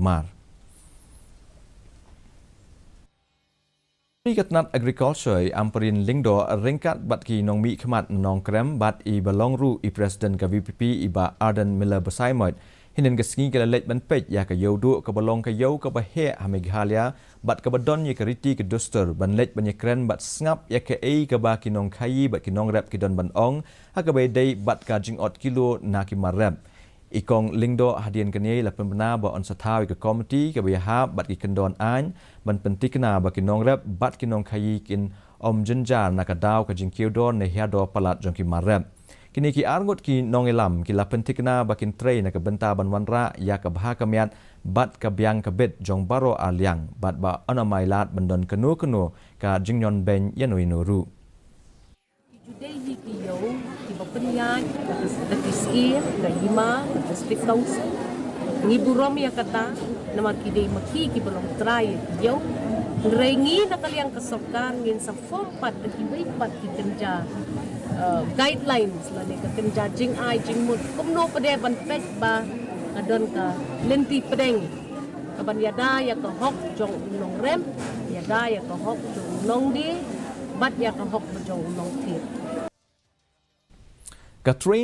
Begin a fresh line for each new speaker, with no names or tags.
Gulmar. Katnat Agriculture Amperin Lingdo ringkat bat ki nong mi khmat nong krem bat I balong ru I President ka VPP iba Arden Miller Besaimot hinin ka singi ka let ban pej ya ka yodu ka balong ka yow ka bahe ha Meghalaya bat ka badon ye ka riti ka duster ban let ban ye kren bat ngap ya ka ei ka ba ki nong khai bat ki nong rap ki don ban ong ha ka be dei bat ka jingot kilo na ki marap Ikong Lingdo hadian kini la pembina ba on sathawi ke komiti ke biha bat ki kendon an ban pentikna ba ki nong rap bat ki nong khayi kin om jenjar na ka daw ka jingkiu don ne hia do palat jong ki marap kini ki arngot ki nong elam ki la pentikna ba kin trei na ka benta ban wanra ya ka bha kamiat bat ka biang ka bet jong baro aliang bat ba anamai lat bandon kenu ka jingnon ben yanoi nuru
Today kiyo ibapenyan katisir kayima district council ngiburom ya kata nama kidei maki ki belum try yo rengi na kaliang kasokan ngin sa form pat kibai pat kikenja guidelines la ne kikenja jing ai jing mut kumno pade ban pet ba adon ka lenti pedeng kaban yada ya ka hok jong nong rem yada ya ka hok jong nong di bat ya ka hok jong nong kit
Catherine